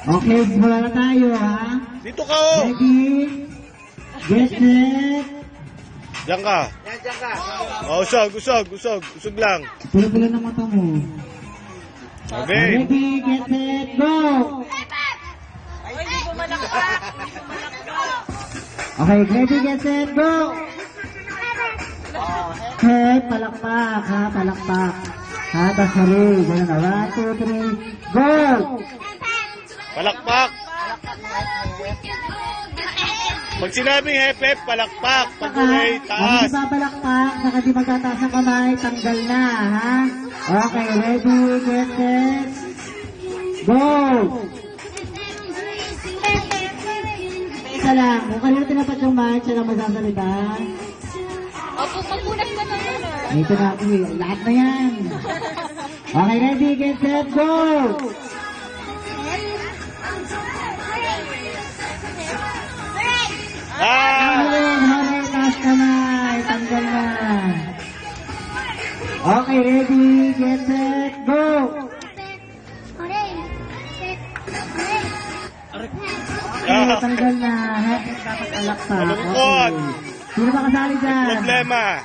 Okay, simula na tayo, ha? Dito ka, oh. Ready? Get set. Diyan ka. Diyan ka. Oh, usog lang. Pula-pula ng mata mo. Okay. Ready, get set, go! Ay, hindi ko malakpak. Okay, ready, get set, go! Okay, palakpak, ha? Palakpak. Ha, tas huli. Ganun na. 1, 2, 3, go! Palakpak. Pag sinabing hepep, palakpak. Pag hooray, taas. Hindi ba palakpak, saka di magtataas ng kamay, tanggal na, ha? Okay, ready, get set, go! Isa lang, kung kanina tinapat yung mic, siya lang magsasalita. Opo, magpunas ka na yun, ah. Ito na, lahat na yan. Okay, ready, get set, go! Hooray, taas kamay, tanggal na. Okay, ready, get set, go! Okay, tanggal na. Dapat alakpak. Malungkot. Okay. Sino ba kasali dyan? Problema.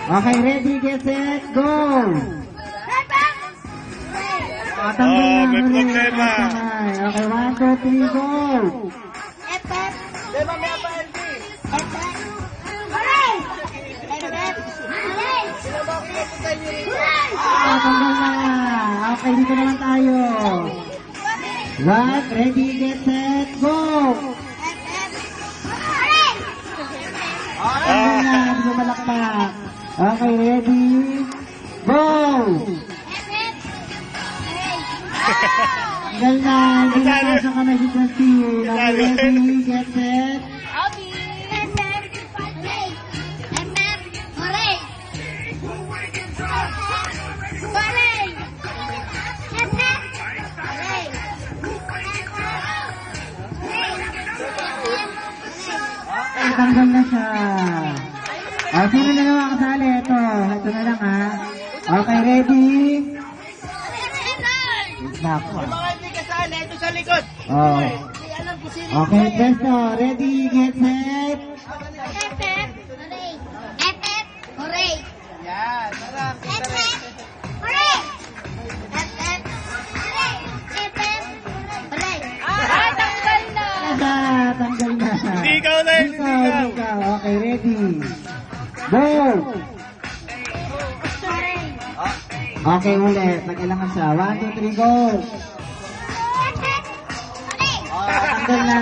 Okay, ready, get set, go! Tanggal na. May hooray, problema. taas kamay. Okay, 1, 2, 3, go! Di ba may apa, LB? Sino ba ang pinapunta niyo rito? Tanggal na. Okay, dito naman tayo. Right, ready, get set, go! Tanggal na, hindi mo malakpak. Okay, ready, go! Tanggal na, hindi na taas ang kamay si Francine. Okay, ready, get set, Abi. tanggal na siya. Okay, sino na naman kasali? Ito na lang, ha? Okay, ready? Nako. Yung mga hindi kasali, ito sa likod. Oh. Hindi alam kung sino. Okay, presto. Ready, get set. Yan, sarap. Ah, tanggal na. Tanggal na. Hindi ikaw na, hindi ikaw. Hindi ikaw. Okay, ready. Go! Okay, ulit. Nag-ilangan siya. 1, 2, 3, go! Tanggal na.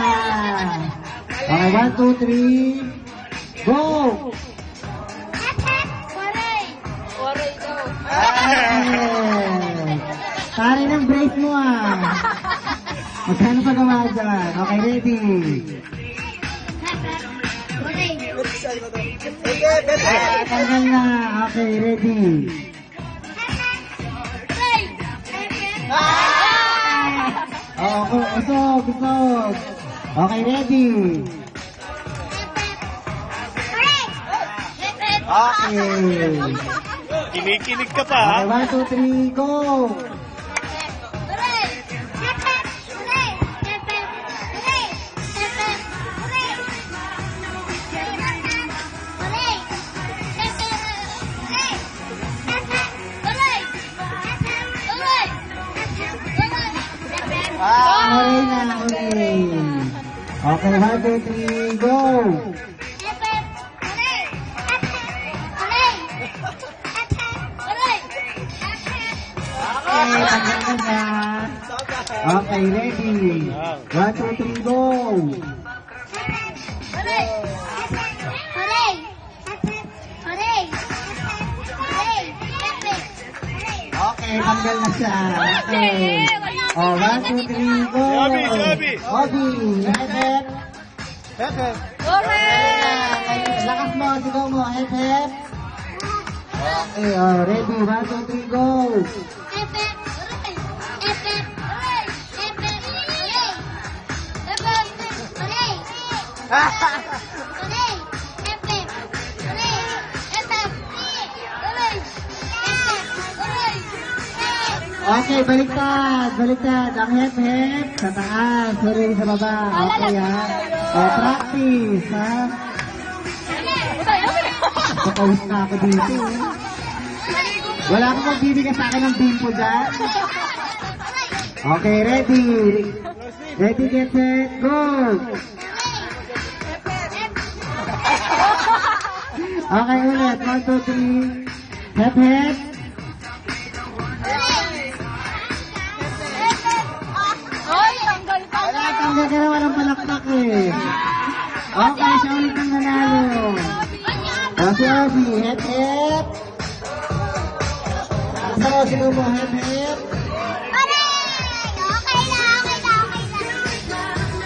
Okay, 1, 2, 3, go! Waray daw. Okay. Pare ng brace mo, ah. Magkano pa gawa dyan? Okay, ready. Tanggal na. Okay, ready. Okay, usog. Okay, ready. Okay. Kinikilig ka pa, ha? Okay, 1, 2, 3, go! Okay na, okay. Okay, 1, 2, 3, go! Okay, tanggal na. Okay, ready. 1, 2, 3, go! Okay, tanggal na siya. Okay. Oh, 1, 2, 3, go! Sabi. Obi, hep, Pepe. lakas mo, sigaw mo, hep. Okay, oh, ready, 1, 2, 3, go! Okay, baliktad. Baliktad. Ang hep-hep sa taas. Sorry, sa baba. Okay, ha? Practice, ha? Kapawis na ako dito. Wala akong magbibigay sa akin ng bimpo dyan. Okay, ready. Ready, get set, go! Okay, ulit. 1, 2, 3. Hep, hep. Ay, tanggal pa Wala, tanggal ka na. Walang palakpak eh. Okay, siya ulit ang nanalo. Si Ozzy, hep, hep. Sa Ozzy mo, hep, hep.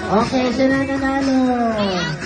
Okay, siya na nanalo.